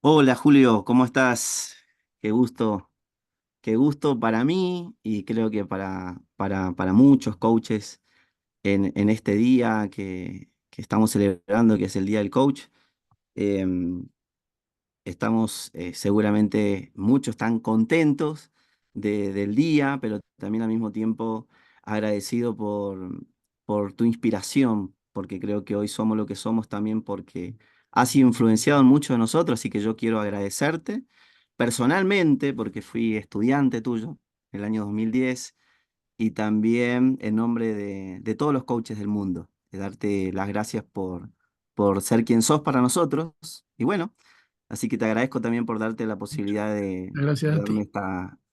Hola Julio, ¿cómo estás? Qué qué gusto para mí y creo que para muchos coaches en este día que estamos celebrando, que es el Día del Coach. Em, Estamos, seguramente muchos están contentos del día, pero también al mismo tiempo agradecido por tu inspiración, porque creo que hoy somos lo que somos también porque has influenciado en mucho de nosotros, así que yo quiero agradecerte personalmente porque fui estudiante tuyo en el año 2010 y también en nombre de todos los coaches del mundo, de darte las gracias por ser quien sos para nosotros. Y bueno. Así que te agradezco también por darte la Muchas posibilidad gracias de a darme ti.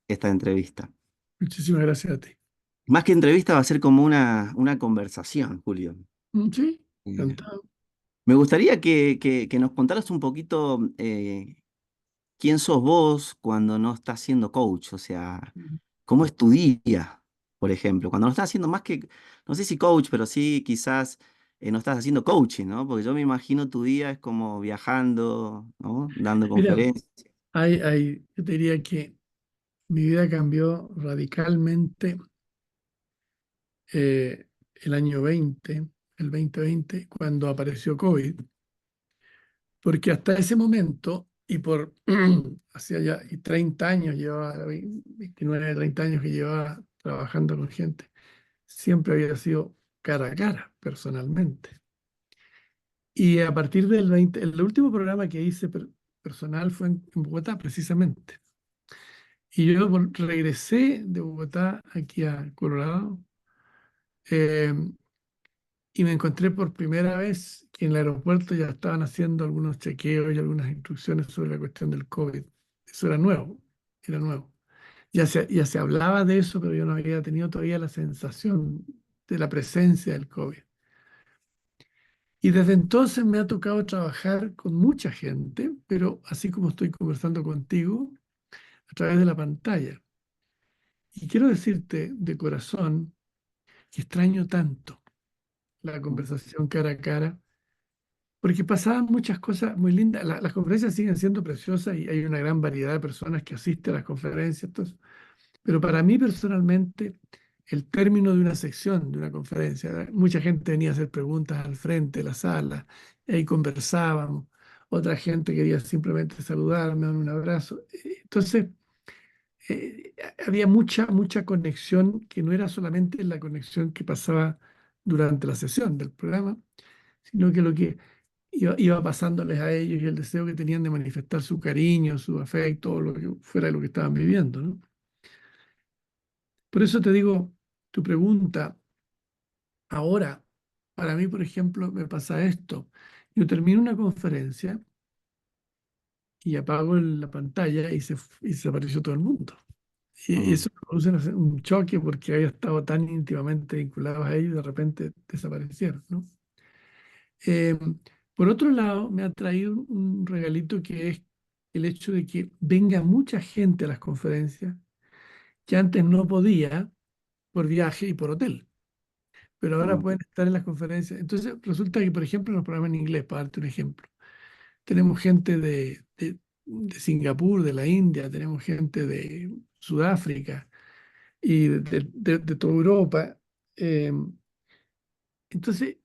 esta entrevista. Muchísimas gracias a ti. Más que entrevista va a ser como una conversación, Julio. Sí, Eh, encantado. Me gustaría que nos contaras un poquito quién sos vos cuando no estás siendo coach, o sea, cómo es tu día, por ejemplo, cuando no estás haciendo más que, no sé si coach, pero sí quizás no estás haciendo coaching, ¿no? Porque yo me imagino tu día es como viajando, ¿no? Dando Mira, conferencias. yo te diría que mi vida cambió radicalmente el año 20, el 2020, cuando apareció COVID, porque hasta ese momento, y por hacía ya y 30 años, llevaba 29, 30 años que llevaba trabajando con gente, siempre había sido cara a cara, personalmente. Y a partir del 20, el último programa que hice personal fue en Bogotá, precisamente. Y yo regresé de Bogotá aquí a Colorado, eh, y me encontré por primera vez que en el aeropuerto ya estaban haciendo algunos chequeos y algunas instrucciones sobre la cuestión del COVID. Eso era nuevo, era nuevo. Ya se hablaba de eso, pero yo no había tenido todavía la sensación de la presencia del COVID. Y desde entonces me ha tocado trabajar con mucha gente, pero así como estoy conversando contigo, a través de la pantalla. Y quiero decirte de corazón que extraño tanto la conversación cara a cara, porque pasaban muchas cosas muy lindas. Las conferencias siguen siendo preciosas y hay una gran variedad de personas que asisten a las conferencias, todo eso. Pero para mí personalmente, el término de una sección, de una conferencia, mucha gente venía a hacer preguntas al frente de la sala, y ahí conversábamos, otra gente quería simplemente saludarme, darme un abrazo. Entonces, había mucha conexión que no era solamente la conexión que pasaba durante la sesión del programa, sino que lo que iba pasándoles a ellos y el deseo que tenían de manifestar su cariño, su afecto, o lo que fuera de lo que estaban viviendo, ¿no? Por eso te digo, tu pregunta, ahora, para mí, por ejemplo, me pasa esto. Yo termino una conferencia y apago la pantalla y se apareció todo el mundo. Y Mm. eso produce un choque porque había estado tan íntimamente vinculados a ellos y de repente desaparecieron, ¿no? Eh, por otro lado, me ha traído un regalito que es el hecho de que venga mucha gente a las conferencias que antes no podía por viaje y por hotel, pero ahora Mm. pueden estar en las conferencias. Entonces, resulta que, por ejemplo, en los programas en inglés, para darte un ejemplo, tenemos gente de Singapur, de la India, tenemos gente de Sudáfrica y de toda Europa. Eh, entonces,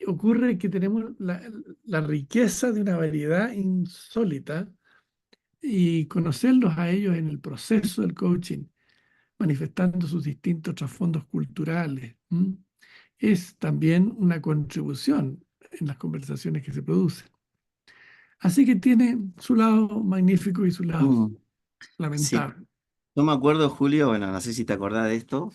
ocurre que tenemos la riqueza de una variedad insólita y conocerlos a ellos en el proceso del coaching, manifestando sus distintos trasfondos culturales, ¿m? Es también una contribución en las conversaciones que se producen. Así que tiene su lado magnífico y su lado Mm. Sí, lamentable. yo me acuerdo, Julio, bueno, no sé si te acordás de esto,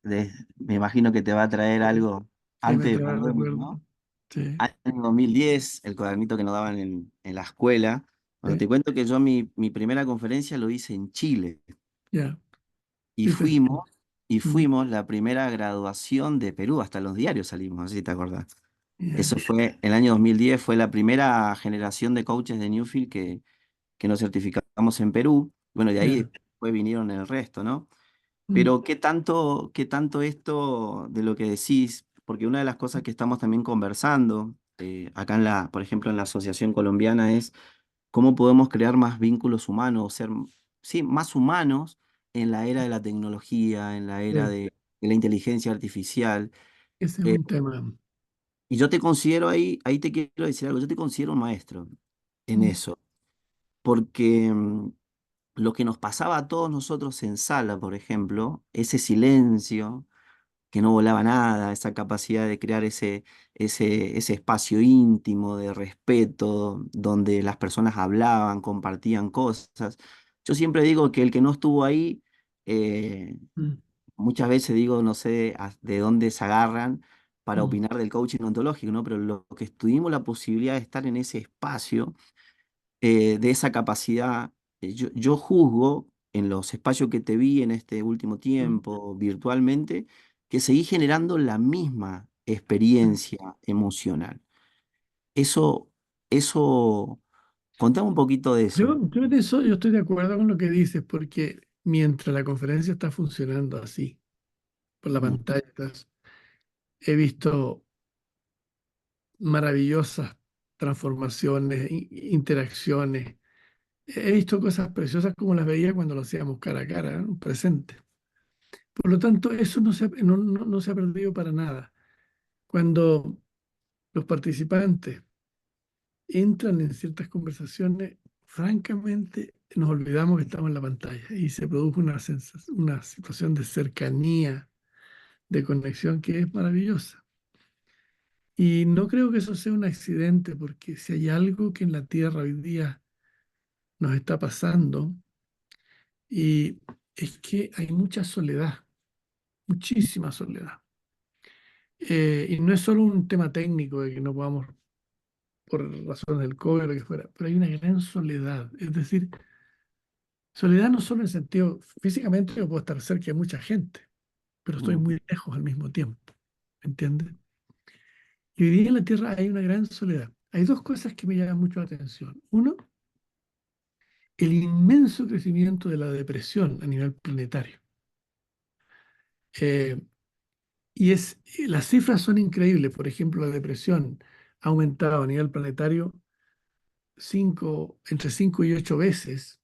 me imagino que te va a traer algo Sí, me antes de trae pandemia, recuerdo. ¿no? Sí, Año 2010, el cuadernito que nos daban en la escuela. Bueno, te sí, cuento que yo mi primera conferencia lo hice en Chile ya. y Sí, te entiendo. Mm, fuimos la primera graduación de Perú, hasta los diarios salimos, no sé si te acordás. ya, Eso fue el año 2010, fue la primera generación de coaches de Newfield que nos certificamos en Perú. Bueno, de ahí ya. después vinieron el resto, ¿no? Mm, Pero qué tanto esto de lo que decís? Porque una de las cosas que estamos también conversando acá por ejemplo, en la Asociación Colombiana es cómo podemos crear más vínculos humanos, ser, sí, más humanos en la era de la tecnología, en la era Sí, de la inteligencia artificial. ese es Eh, un tema. y yo te considero ahí te quiero decir algo, yo te considero un maestro en Mm, eso, porque lo que nos pasaba a todos nosotros en sala, por ejemplo, ese silencio, que no volaba nada, esa capacidad de crear ese espacio íntimo de respeto, donde las personas hablaban, compartían cosas. Yo siempre digo que el que no estuvo ahí, eh, mm, muchas veces digo, no sé de dónde se agarran para mm, opinar del coaching ontológico, ¿no? Pero lo que tuvimos la posibilidad de estar en ese espacio, de esa capacidad, yo juzgo en los espacios que te vi en este último mm, tiempo virtualmente, que seguí generando la misma mm. experiencia emocional. Eso, eso, contame un poquito de eso. Yo en eso yo estoy de acuerdo con lo que dices, porque mientras la conferencia está funcionando así, por la Mm, pantalla, he visto maravillosas transformaciones, interacciones. He visto cosas preciosas como las veía cuando lo hacíamos cara a cara, ¿no? Presente. Por lo tanto, eso no se ha perdido para nada. Cuando los participantes entran en ciertas conversaciones, francamente nos olvidamos que estamos en la pantalla y se produjo una situación de cercanía, de conexión que es maravillosa. Y no creo que eso sea un accidente, porque si hay algo que en la Tierra hoy día nos está pasando, y es que hay mucha soledad, muchísima soledad. Y no es solo un tema técnico de que no podamos, por razones del COVID o lo que fuera, pero hay una gran soledad. Es decir, soledad no solo en sentido, físicamente yo puedo estar cerca de mucha gente, pero estoy mm, muy lejos al mismo tiempo. ¿Me entiendes? Y hoy día en la Tierra hay una gran soledad. Hay dos cosas que me llaman mucho la atención. Uno, el inmenso crecimiento de la depresión a nivel planetario. Eh, las cifras son increíbles. Por ejemplo, la depresión ha aumentado a nivel planetario entre 5 y 8 veces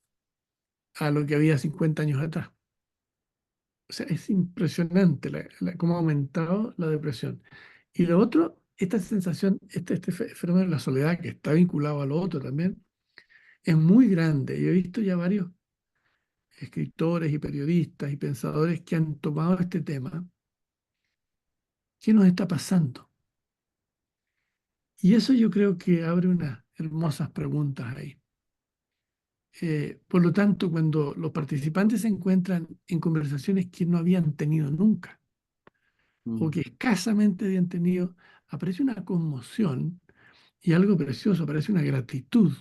a lo que había 50 años atrás. O sea, es impresionante cómo ha aumentado la depresión. Y lo otro, esta sensación, este fenómeno de la soledad, que está vinculado a lo otro también, es muy grande. Yo he visto ya varios escritores y periodistas y pensadores que han tomado este tema. ¿Qué nos está pasando? Y eso yo creo que abre unas hermosas preguntas ahí. Por lo tanto, cuando los participantes se encuentran en conversaciones que no habían tenido nunca o mm, que escasamente habían tenido, aparece una conmoción y algo precioso, aparece una gratitud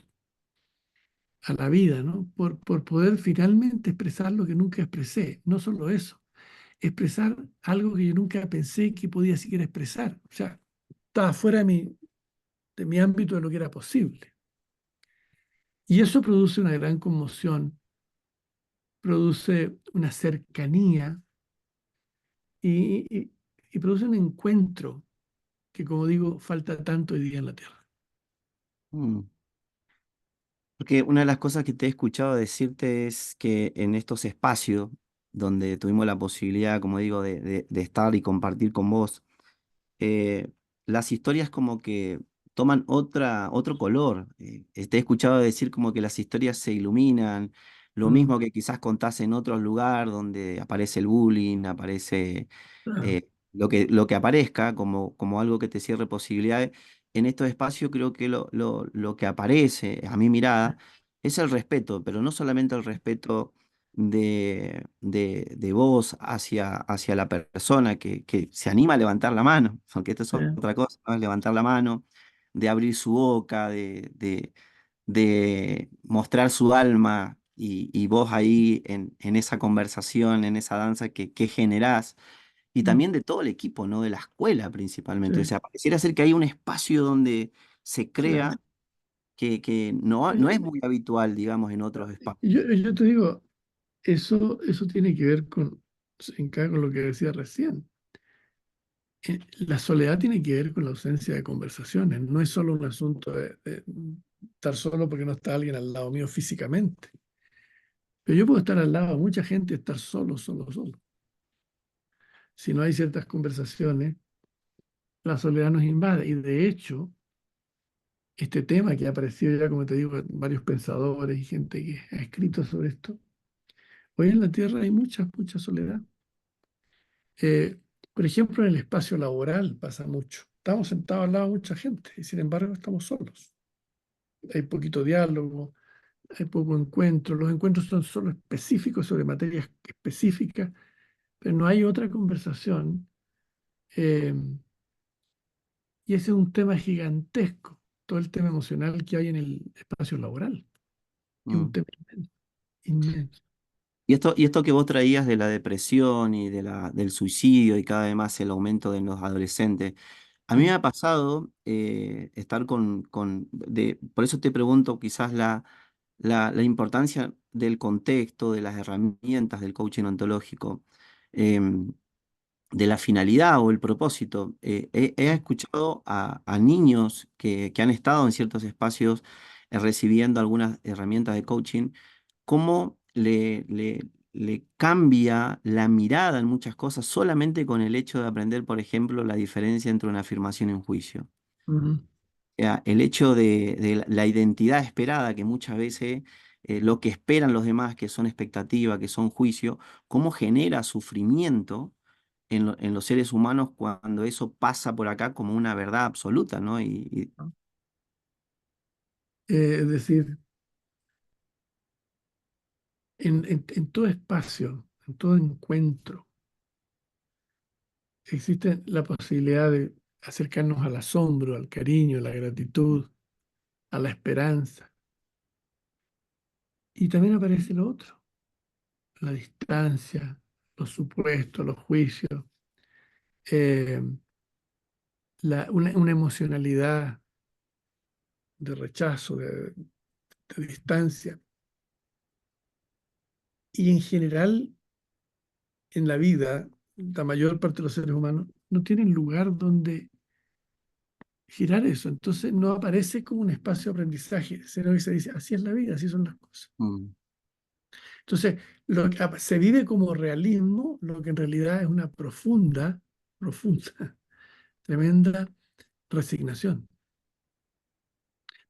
a la vida, ¿no? Por poder finalmente expresar lo que nunca expresé. No solo eso, expresar algo que yo nunca pensé que podía siquiera expresar. O sea, estaba fuera de mi ámbito de lo que era posible. Y eso produce una gran conmoción, produce una cercanía y, y- y produce un encuentro que, como digo, falta tanto hoy día en la Tierra. mm. Porque una de las cosas que te he escuchado decirte es que en estos espacios donde tuvimos la posibilidad, como digo, de estar y compartir con vos, eh, las historias como que toman otro color. Te he escuchado decir como que las historias se iluminan, lo Mm, mismo que quizás contás en otros lugares donde aparece el bullying, aparece claro, lo que aparezca como algo que te cierre posibilidades. En estos espacios creo que lo que aparece, a mi mirada, es el respeto, pero no solamente el respeto de vos hacia la persona que se anima a levantar la mano, aunque esto es eh, otra cosa, ¿no? Es levantar la mano, de abrir su boca, de mostrar su alma y vos ahí en esa conversación, en esa danza que generás y mm, también de todo el equipo, ¿no? De la escuela principalmente. O sí, sea, pareciera ser que hay un espacio donde se sí. crea que no es Eh, muy habitual, digamos, en otros espacios. yo te digo, eso tiene que ver se encaja con lo que decía recién. La soledad tiene que ver con la ausencia de conversaciones, no es solo un asunto estar solo porque no está alguien al lado mío físicamente. Pero yo puedo estar al lado de mucha gente y estar solo, solo, solo. Si no hay ciertas conversaciones, la soledad nos invade. Y de hecho, este tema que ha aparecido ya, como te digo, en varios pensadores y gente que ha escrito sobre esto, hoy en la Tierra hay mucha, mucha soledad. Eh, por ejemplo, en el espacio laboral pasa mucho. Estamos sentados al lado de mucha gente y sin embargo estamos solos. Hay poquito diálogo, hay poco encuentro. Los encuentros son solo específicos sobre materias específicas, pero no hay otra conversación. eh, y ese es un tema gigantesco, todo el tema emocional que hay en el espacio laboral. Es un Mm. tema inmenso. Inmenso. Y esto que vos traías de la depresión y de del suicidio y cada vez más el aumento de los adolescentes, a mí me Mm, ha pasado estar por eso te pregunto quizás la importancia del contexto, de las herramientas del coaching ontológico, em, de la finalidad o el propósito. He mm, escuchado a niños que han estado en ciertos espacios recibiendo algunas herramientas de coaching, cómo le cambia la mirada en muchas cosas solamente con el hecho de aprender, por ejemplo, la diferencia entre una afirmación y un juicio. mm, El hecho de la identidad esperada, que muchas veces lo que esperan los demás, que son expectativas, que son juicio, cómo genera sufrimiento en los seres humanos cuando eso pasa por acá como una verdad absoluta, ¿no? ¿no? Es decir, en todo espacio, en todo encuentro, existe la posibilidad de acercarnos al asombro, al cariño, a la gratitud, a la esperanza. Y también aparece lo otro, la distancia, los supuestos, los juicios, eh, una emocionalidad de rechazo, de distancia. Y en general, en la vida, la mayor parte de los seres humanos no tienen lugar donde girar eso. Entonces no aparece como un espacio de aprendizaje, sino que se dice, así es la vida, así son las cosas. Mm, Entonces, se vive como realismo, lo que en realidad es una profunda, profunda, tremenda resignación.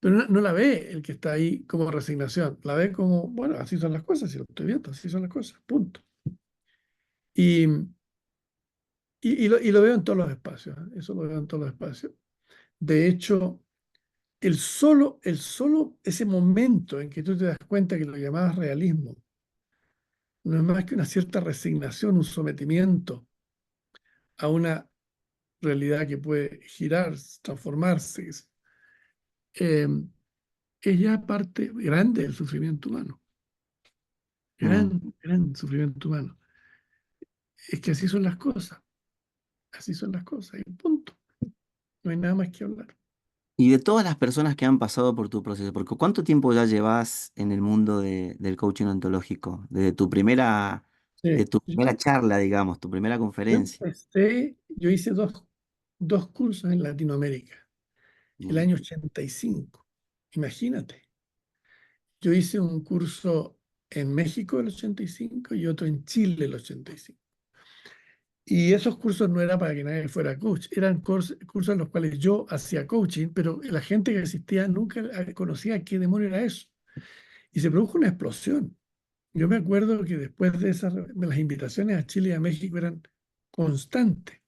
Pero no la ve el que está ahí como resignación, la ve como, bueno, así son las cosas, si lo estoy viendo, así son las cosas, punto. Y, y lo veo en todos los espacios, ¿eh? Eso lo veo en todos los espacios. De hecho, ese momento en que tú te das cuenta que lo llamabas realismo, no es más que una cierta resignación, un sometimiento a una realidad que puede girar, transformarse, eh, es ya parte grande del sufrimiento humano, mm. gran, gran sufrimiento humano. Es que así son las cosas, y punto. No hay nada más que hablar. Y de todas las personas que han pasado por tu proceso, porque ¿cuánto tiempo ya llevas en el mundo del coaching ontológico? Desde de Sí. tu primera charla, digamos, tu primera conferencia. Yo hice dos cursos en Latinoamérica, el Mm, año 85. Imagínate, yo hice un curso en México el 85 y otro en Chile el 85. Y esos cursos no era para que nadie fuera coach, eran cursos en los cuales yo hacía coaching, pero la gente que asistía nunca conocía qué demonio era eso. Y se produjo una explosión. Yo me acuerdo que después de las invitaciones a Chile y a México eran constantes.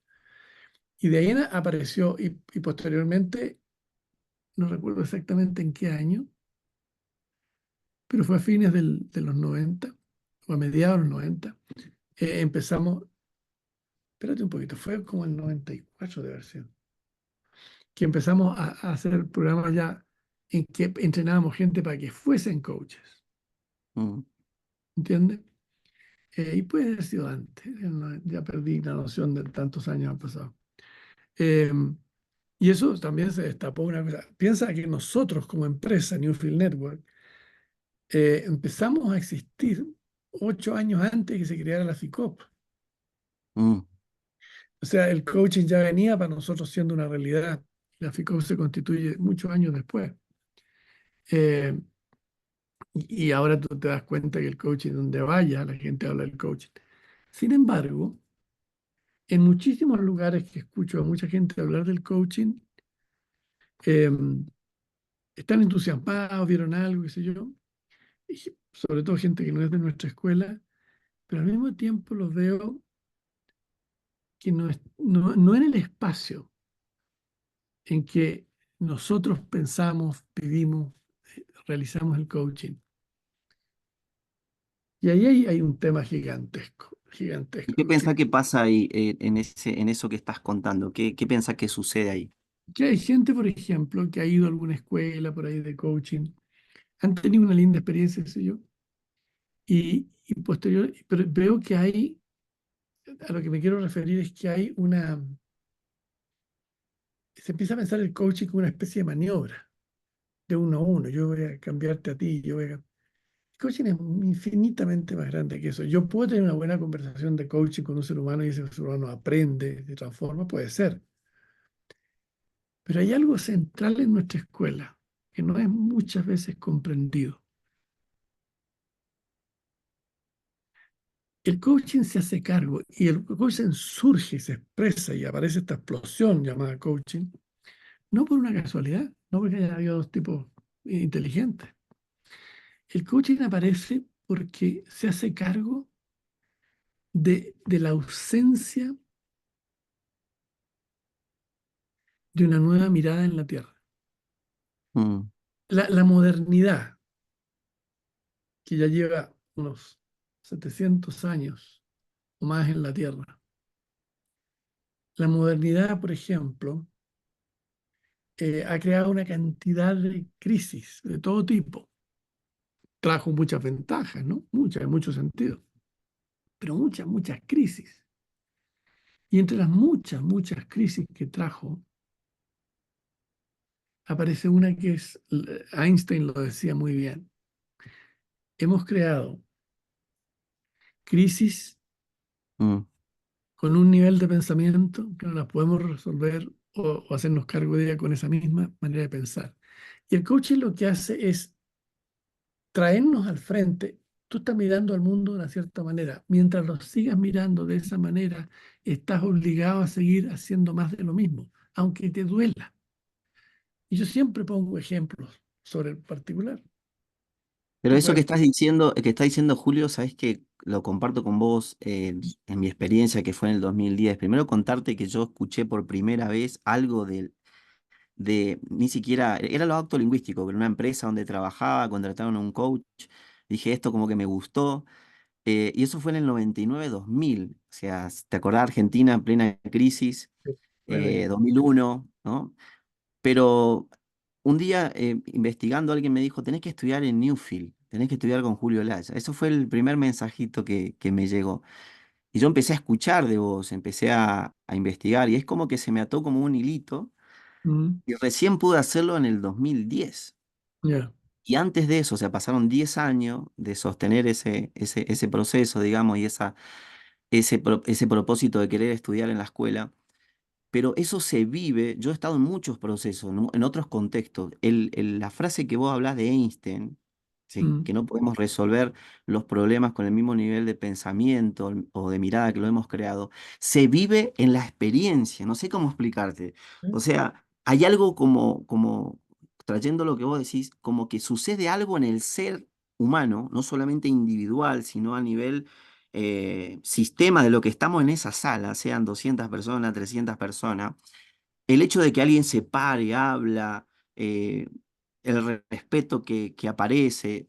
Y de ahí apareció, y posteriormente, no recuerdo exactamente en qué año, pero fue a fines de los 90 o a mediados de los 90, empezamos, espérate un poquito, fue como el 94 de versión, que empezamos a hacer programas ya en que entrenábamos gente para que fuesen coaches, mm, ¿entiendes? Y puede haber sido antes, ya perdí la noción de tantos años han pasado. Eh, y eso también se destapó una cosa. Piensa que nosotros como empresa, Newfield Network, empezamos a existir 8 años antes que se creara la FICOP. mm, O sea, el coaching ya venía para nosotros siendo una realidad. La FICOP se constituye muchos años después. Eh, y ahora tú te das cuenta que el coaching, donde vaya, la gente habla del coaching. Sin embargo, en muchísimos lugares que escucho a mucha gente hablar del coaching, eh, están entusiasmados, vieron algo, qué sé yo, y sobre todo gente que no es de nuestra escuela, pero al mismo tiempo los veo que no en el espacio en que nosotros pensamos, vivimos, realizamos el coaching. Y ahí hay un tema gigantesco, ¿Y qué gigantesco, pensás que pasa ahí en eso que estás contando? ¿Qué pensás que sucede ahí? que hay gente, por ejemplo, que ha ido a alguna escuela por ahí de coaching, han tenido una linda experiencia, qué sé yo, y posterior, pero veo que hay, a lo que me quiero referir es que hay se empieza a pensar el coaching como una especie de maniobra, de uno a uno, yo voy a cambiarte a ti, yo voy a... El coaching es infinitamente más grande que eso. Yo puedo tener una buena conversación de coaching con un ser humano y ese ser humano aprende, se transforma, puede ser. Pero hay algo central en nuestra escuela que no es muchas veces comprendido. El coaching se hace cargo y el coaching surge y se expresa y aparece esta explosión llamada coaching, no por una casualidad, no porque haya habido dos tipos inteligentes. El coaching aparece porque se hace cargo de la ausencia de una nueva mirada en la Tierra. Mm, La modernidad, que ya lleva unos 700 años o más en la Tierra, la modernidad, por ejemplo, ha creado una cantidad de crisis de todo tipo. Trajo muchas ventajas, ¿no? Muchas, en muchos sentidos, pero muchas, muchas crisis. Y entre las muchas, muchas crisis que trajo, aparece una que es, Einstein lo decía muy bien, hemos creado crisis mm. con un nivel de pensamiento que no las podemos resolver o hacernos cargo de ella con esa misma manera de pensar. Y el coaching lo que hace es traernos al frente. Tú estás mirando al mundo de una cierta manera. Mientras lo sigas mirando de esa manera, estás obligado a seguir haciendo más de lo mismo, aunque te duela. Y yo siempre pongo ejemplos sobre el particular. Pero Tú eso puedes... que está diciendo Julio, sabes que lo comparto con vos en mi experiencia que fue en el 2010. Primero contarte que yo escuché por primera vez algo ni siquiera, era lo acto lingüístico, pero una empresa donde trabajaba, contrataron a un coach, dije esto como que me gustó, y eso fue en el 99-2000, o sea, te acordás Argentina en plena crisis, Puedes... 2001, ¿no? Pero un día investigando alguien me dijo, tenés que estudiar en Newfield, tenés que estudiar con Julio Laya. Eso fue el primer mensajito que me llegó. Y yo empecé a escuchar de vos, empecé a investigar y es como que se me ató como un hilito Mm, y recién pude hacerlo en el 2010. ya. Y antes de eso, o sea, pasaron 10 años de sostener ese proceso, digamos, y ese propósito de querer estudiar en la escuela. Pero eso se vive, yo he estado en muchos procesos, ¿no? En otros contextos. La frase que vos hablás de Einstein, ¿sí? Mm, Que no podemos resolver los problemas con el mismo nivel de pensamiento o de mirada que lo hemos creado, se vive en la experiencia, no sé cómo explicarte. O sea, hay algo trayendo lo que vos decís, como que sucede algo en el ser humano, no solamente individual, sino a nivel sistema de lo que estamos en esa sala, sean 200 personas, 300 personas, el hecho de que alguien se pare, habla, eh, respeto que aparece,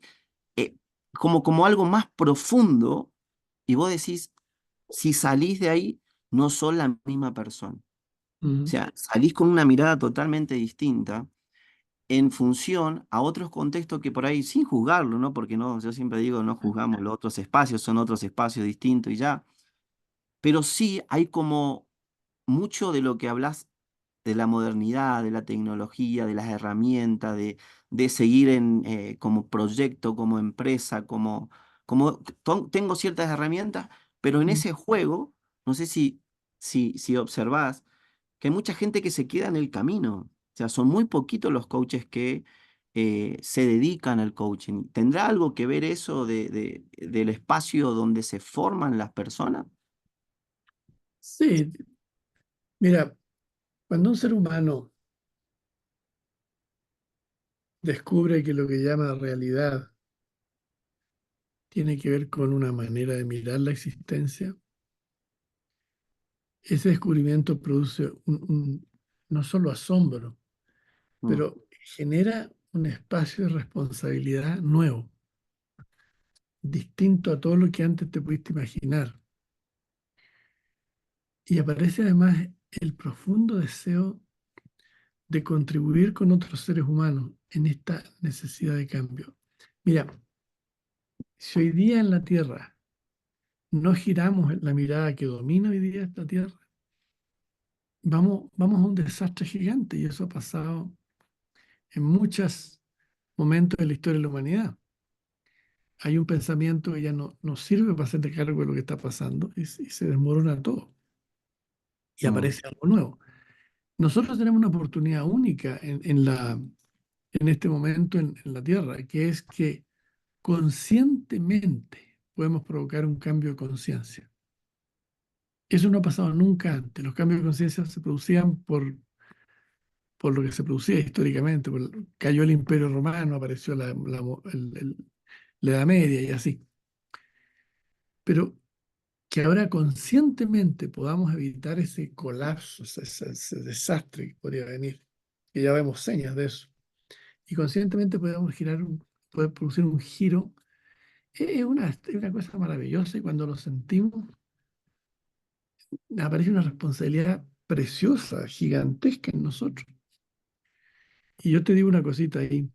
eh, como algo más profundo, y vos decís, si salís de ahí, no sos la misma persona. O mm, sea, salís con una mirada totalmente distinta en función a otros contextos que por ahí, sin juzgarlo, ¿no? Porque no, yo siempre digo, no juzgamos los otros espacios, son otros espacios distintos y ya, pero sí hay como mucho de lo que hablas de la modernidad, de la tecnología, de las herramientas, de seguir como proyecto, como empresa, tengo ciertas herramientas, pero en mm, ese juego, no sé si observás, que hay mucha gente que se queda en el camino. O sea, son muy poquitos los coaches que se dedican al coaching. ¿Tendrá algo que ver eso del espacio donde se forman las personas? Sí, mira, cuando un ser humano descubre que lo que llama realidad tiene que ver con una manera de mirar la existencia, ese descubrimiento produce no solo asombro, Mm, pero genera un espacio de responsabilidad nuevo, distinto a todo lo que antes te pudiste imaginar. Y aparece además el profundo deseo de contribuir con otros seres humanos en esta necesidad de cambio. Mira, si hoy día en la Tierra no giramos la mirada que domina hoy día esta Tierra, vamos a un desastre gigante y eso ha pasado en muchos momentos de la historia de la humanidad. Hay un pensamiento que ya no sirve para hacerte cargo de lo que está pasando y se desmorona todo y mm, aparece algo nuevo. Nosotros tenemos una oportunidad única en este momento en la Tierra, que es que conscientemente podemos provocar un cambio de conciencia. Eso no ha pasado nunca antes. Los cambios de conciencia se producían por lo que se producía históricamente. Cayó el Imperio Romano, apareció la Edad Media y así. Pero que ahora conscientemente podamos evitar ese colapso, ese desastre que podría venir, que ya vemos señas de eso, y conscientemente podamos poder producir un giro, es una cosa maravillosa y cuando lo sentimos aparece una responsabilidad preciosa, gigantesca en nosotros. Y yo te digo una cosita ahí,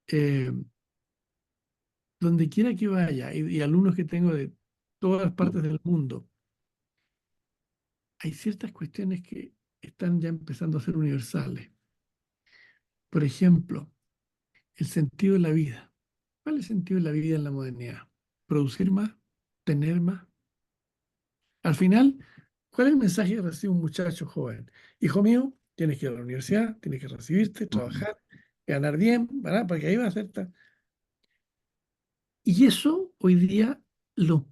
eh, donde quiera que vaya, y alumnos que tengo de todas partes del mundo, hay ciertas cuestiones que están ya empezando a ser universales. Por ejemplo, el sentido de la vida. ¿Cuál es el sentido de la vida en la modernidad? ¿Producir más? ¿Tener más? Al final, ¿cuál es el mensaje que recibe un muchacho joven? Hijo mío, tienes que ir a la universidad, tienes que recibirte, mm, trabajar, ganar bien, ¿verdad? Porque ahí va a ser... Y eso hoy día los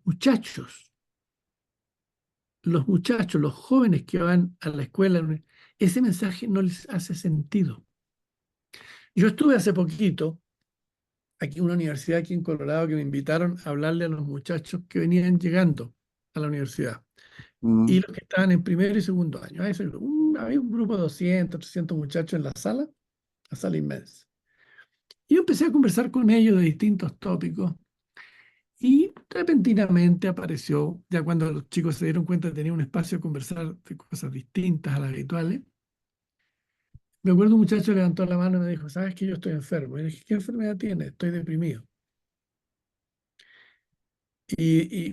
los jóvenes que van a la escuela, ese mensaje no les hace sentido. Yo estuve hace poquito aquí en una universidad aquí en Colorado que me invitaron a hablarle a los muchachos que venían llegando a la universidad y mm, los que estaban en primer y segundo año. Había un grupo de 200, 300 muchachos en la sala inmensa. Y yo empecé a conversar con ellos de distintos tópicos y repentinamente apareció, ya cuando los chicos se dieron cuenta de que tenía un espacio de conversar de cosas distintas a las habituales. Me acuerdo un muchacho levantó la mano y me dijo, ¿sabes que yo estoy enfermo? Y le dije, ¿qué enfermedad tiene? Estoy deprimido.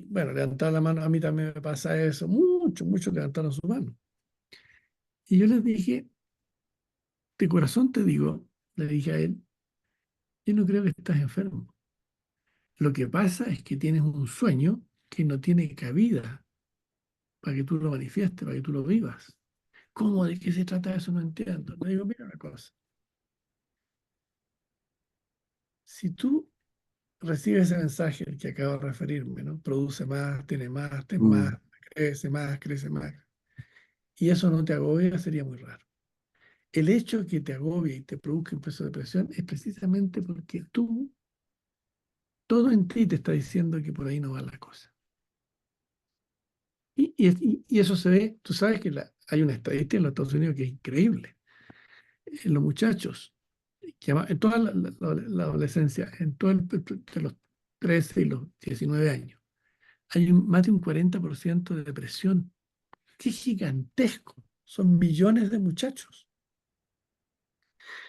Bueno, levantar la mano, a mí también me pasa eso. Muchos levantaron su mano. Y yo les dije, de corazón te digo, le dije a él, yo no creo que estás enfermo. Lo que pasa es que tienes un sueño que no tiene cabida para que tú lo manifiestes, para que tú lo vivas. ¿Cómo? ¿De qué se trata eso? No entiendo. Le digo, mira una cosa. Si tú recibes ese mensaje el que acabo de referirme, ¿no? Produce más, tiene más, ten más, mm, crece más, crece más. Y eso no te agobia, sería muy raro. El hecho de que te agobie y te produzca un proceso de depresión es precisamente porque todo en ti te está diciendo que por ahí no va la cosa. Y eso se ve, tú sabes que hay una estadística en los Estados Unidos que es increíble. En los muchachos, en toda la adolescencia, de los 13 y los 19 años, hay más de un 40% de depresión. ¡Qué gigantesco! Son millones de muchachos.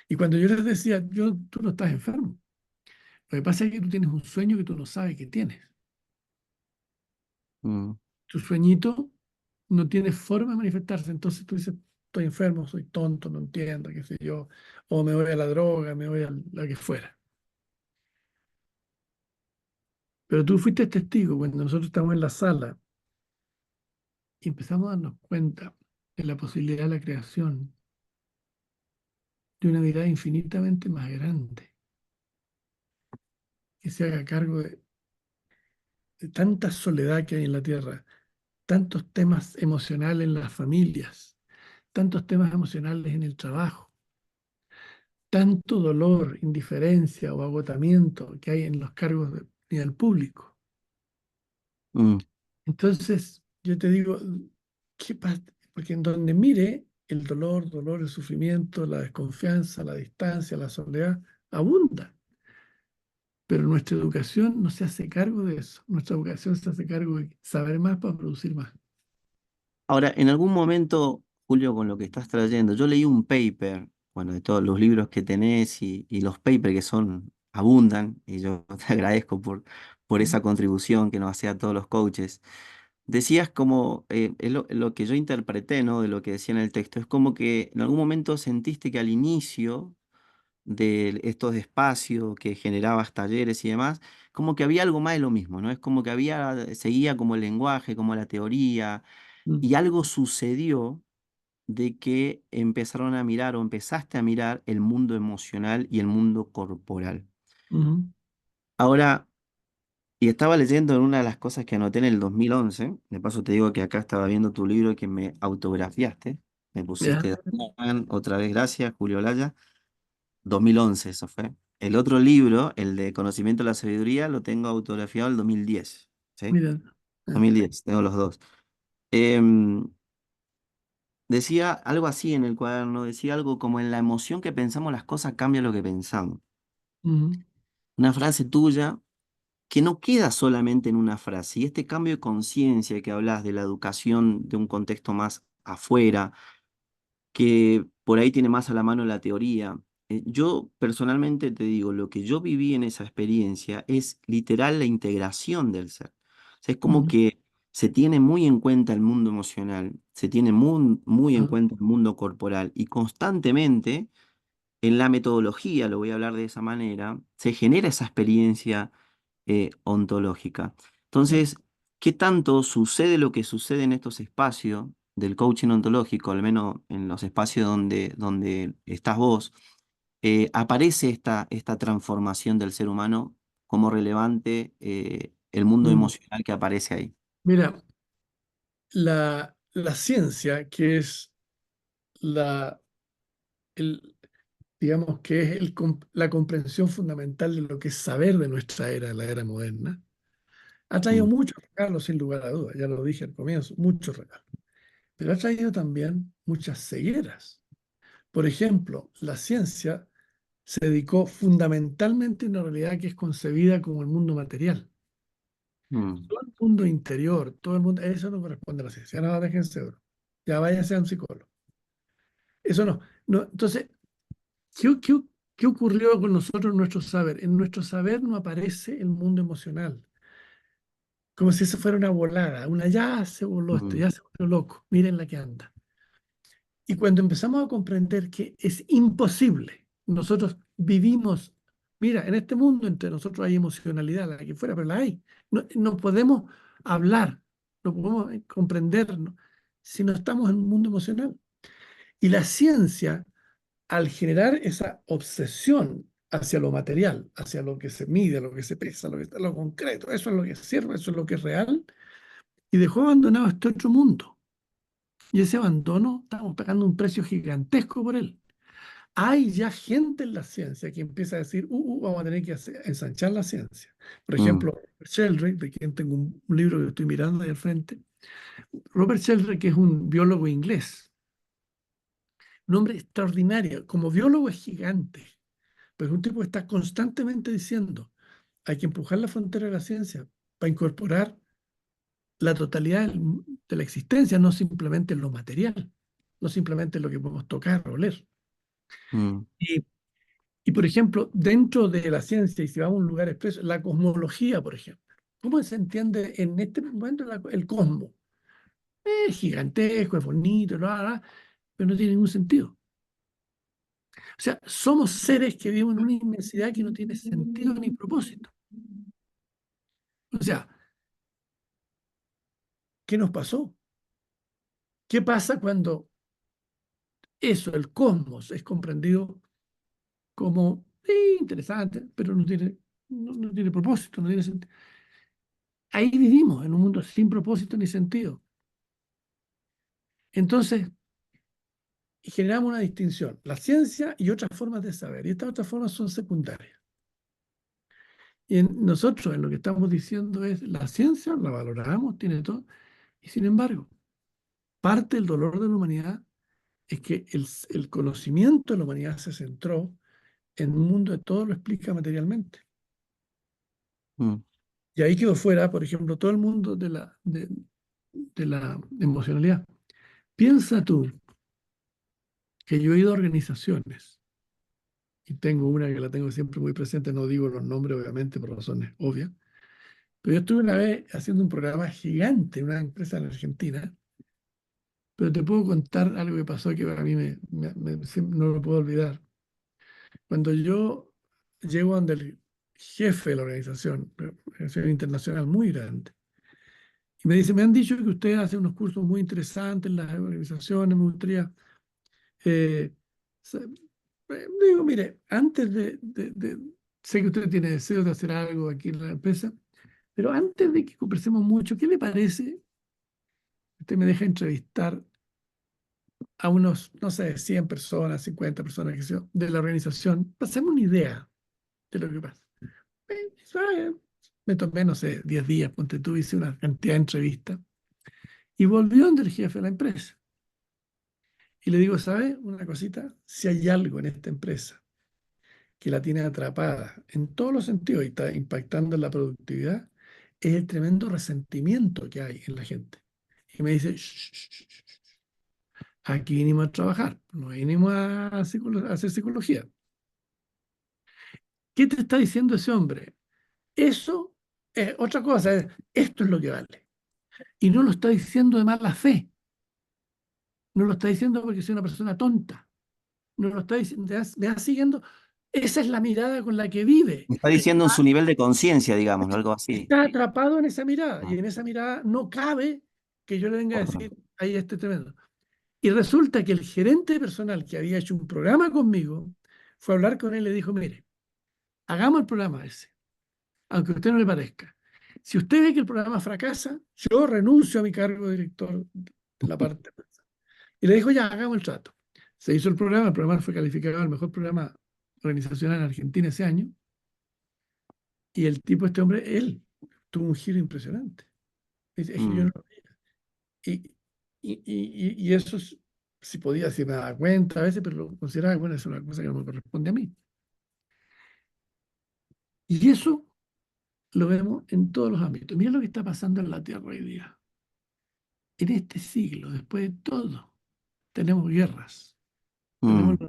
Y cuando yo les decía, tú no estás enfermo. Lo que pasa es que tú tienes un sueño que tú no sabes que tienes. mm, Tu sueñito no tiene forma de manifestarse. Entonces tú dices, estoy enfermo, soy tonto, no entiendo, qué sé yo. O me voy a la droga, me voy a lo que fuera. Pero tú fuiste testigo cuando nosotros estamos en la sala y empezamos a darnos cuenta de la posibilidad de la creación. de una mirada infinitamente más grande, que se haga cargo de tanta soledad que hay en la tierra, tantos temas emocionales en las familias, tantos temas emocionales en el trabajo, tanto dolor, indiferencia o agotamiento que hay en los cargos de nivel público. Mm. Entonces, yo te digo, porque en donde mire el dolor, el sufrimiento, la desconfianza, la distancia, la soledad, abunda. Pero nuestra educación no se hace cargo de eso. Nuestra educación se hace cargo de saber más para producir más. Ahora, en algún momento, Julio, con lo que estás trayendo, yo leí un paper, bueno, de todos los libros que tenés y los papers que son, abundan, y yo te agradezco por esa contribución que nos hacía a todos los coaches. Decías como, es lo que yo interpreté, ¿no? De lo que decía en el texto, es como que en algún momento sentiste que al inicio de estos espacios que generabas talleres y demás, como que había algo más de lo mismo, ¿no? Es como que seguía como el lenguaje, como la teoría, Mm, y algo sucedió de que empezaron a mirar o empezaste a mirar el mundo emocional y el mundo corporal. ujú, Ahora, y estaba leyendo en una de las cosas que anoté en el 2011, de paso te digo que acá estaba viendo tu libro que me autografiaste, me ya, pusiste otra vez gracias, Julio Laya, 2011 eso fue. El otro libro, el de Conocimiento de la Sabiduría, lo tengo autografiado el 2010, ¿sí? mira, ah, 2010, tengo los dos. Em, Decía algo así en el cuaderno, decía algo como en la emoción que pensamos las cosas cambia lo que pensamos. ujú, Una frase tuya que no queda solamente en una frase. Y este cambio de conciencia que hablas de la educación de un contexto más afuera, que por ahí tiene más a la mano la teoría. Yo personalmente te digo, lo que yo viví en esa experiencia es literal la integración del ser. O sea, es como ujú, que se tiene muy en cuenta el mundo emocional, se tiene muy en ah, cuenta el mundo corporal y constantemente en la metodología, lo voy a hablar de esa manera, se genera esa experiencia ontológica. ya, Entonces, ¿qué tanto sucede lo que sucede en estos espacios del coaching ontológico, al menos en los espacios donde estás vos, aparece esta transformación del ser humano como relevante el mundo mm. emocional que aparece ahí? Mira, la ciencia, que es la, el, digamos que es la comprensión fundamental de lo que es saber de nuestra era, la era moderna, ha traído Mm, muchos regalos, sin lugar a dudas, ya lo dije al comienzo, muchos regalos, pero ha traído también muchas cegueras. Por ejemplo, la ciencia se dedicó fundamentalmente a una realidad que es concebida como el mundo material. mm, Todo el mundo interior, todo el mundo, eso no corresponde a la ciencia. No, déjense, bro. Ya váyanse a un psicólogo. Eso no. No, entonces, ¿qué ocurrió con nosotros en nuestro saber? En nuestro saber no aparece el mundo emocional, como si eso fuera una volada, ya se voló esto, mm, ya se volvió loco, miren la que anda. Y cuando empezamos a comprender que es imposible, nosotros vivimos, mira, en este mundo entre nosotros hay emocionalidad, la que fuera, pero la hay. No, no podemos hablar, no podemos comprendernos si no estamos en un mundo emocional. Y la ciencia, al generar esa obsesión hacia lo material, hacia lo que se mide, lo que se pesa, lo que está, lo concreto, eso es lo que sirve, eso es lo que es real, y dejó abandonado este otro mundo. Y ese abandono, estamos pagando un precio gigantesco por él. Hay ya gente en la ciencia que empieza a decir, vamos a tener que ensanchar la ciencia. Por mm, ejemplo, Sheldrake, de quien tengo un libro que estoy mirando ahí al frente. Robert Sheldrake, que es un biólogo inglés, un hombre extraordinario. Como biólogo es gigante, pero es un tipo que está constantemente diciendo, hay que empujar la frontera de la ciencia para incorporar la totalidad de la existencia, no simplemente lo material, no simplemente lo que podemos tocar o oler. mm, Y Y por ejemplo, dentro de la ciencia, y si vamos a un lugar expreso, la cosmología, por ejemplo, ¿cómo se entiende en este momento el cosmos? Es gigantesco, es bonito, pero no tiene ningún sentido. O sea, somos seres que vivimos en una inmensidad que no tiene sentido ni propósito. O sea, ¿qué nos pasó? ¿Qué pasa cuando eso, el cosmos, es comprendido? como interesante, pero no tiene propósito, no tiene sentido. Ahí vivimos en un mundo sin propósito ni sentido. Entonces, generamos una distinción, la ciencia y otras formas de saber, y estas otras formas son secundarias. Y nosotros en lo que estamos diciendo es, la ciencia la valoramos, tiene todo, y sin embargo, parte del dolor de la humanidad es que el conocimiento de la humanidad se centró en un mundo de todo lo explica materialmente. mm, Y ahí quedó fuera, por ejemplo, todo el mundo de la emocionalidad. Piensa tú que yo he ido a organizaciones, y tengo una que la tengo siempre muy presente, no digo los nombres obviamente por razones obvias, pero yo estuve una vez haciendo un programa gigante en una empresa en Argentina, pero te puedo contar algo que pasó que a mí no lo puedo olvidar. Cuando yo llego donde el jefe de la organización, una organización internacional muy grande, y me dice, me han dicho que usted hace unos cursos muy interesantes en las organizaciones, me gustaría... eh, sa- digo, mire, antes sé que usted tiene deseos de hacer algo aquí en la empresa, pero antes de que conversemos mucho, ¿qué le parece? Usted me deja entrevistar a unos, no sé, 100 personas, 50 personas que sea, de la organización, para hacerme una idea de lo que pasa. ¿Sabe? Me tomé, no sé, 10 días, ponte tú, hice una cantidad de entrevistas y volvió donde el jefe de la empresa. Y le digo, ¿sabe una cosita? Si hay algo en esta empresa que la tiene atrapada en todos los sentidos y está impactando en la productividad, es el tremendo resentimiento que hay en la gente. Y me dice, "Shh, shh, shh, shh, aquí vinimos a trabajar, no vinimos a hacer psicología. ¿Qué te está diciendo ese hombre? Eso es otra cosa, esto es lo que vale. Y no lo está diciendo de mala fe, no lo está diciendo porque soy una persona tonta, no lo está diciendo, me va siguiendo. Esa es la mirada con la que vive. me está diciendo en su nivel de conciencia, digamos, algo así. Está atrapado en esa mirada Ah, y en esa mirada no cabe que yo le venga a decir, ahí este tremendo. Y resulta que el gerente personal que había hecho un programa conmigo fue a hablar con él y le dijo, mire, hagamos el programa ese, aunque a usted no le parezca. Si usted ve que el programa fracasa, yo renuncio a mi cargo de director de la parte. Y le dijo, ya, hagamos el trato. Se hizo el programa fue calificado el mejor programa organizacional en Argentina ese año, y el tipo, este hombre, él tuvo un giro impresionante. Es que yo mm. no... Y, y eso si podía, si me daba cuenta a veces, pero lo consideraba, bueno, es una cosa que no me corresponde a mí. Y eso lo vemos en todos los ámbitos. Mira lo que está pasando en la Tierra hoy día. En este siglo, después de todo, tenemos guerras. Tenemos, Mm.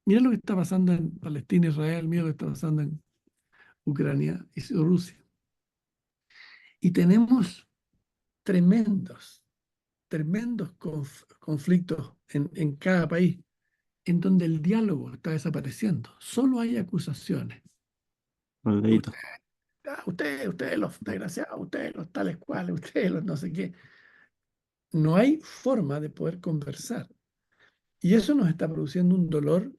mira lo que está pasando en Palestina, Israel, mira lo que está pasando en Ucrania y Rusia. Y tenemos tremendos, tremendos conflictos en cada país, en donde el diálogo está desapareciendo. Solo hay acusaciones. Olvidito. Ustedes los desgraciados, ustedes los tales cuales, ustedes los no sé qué. No hay forma de poder conversar. Y eso nos está produciendo un dolor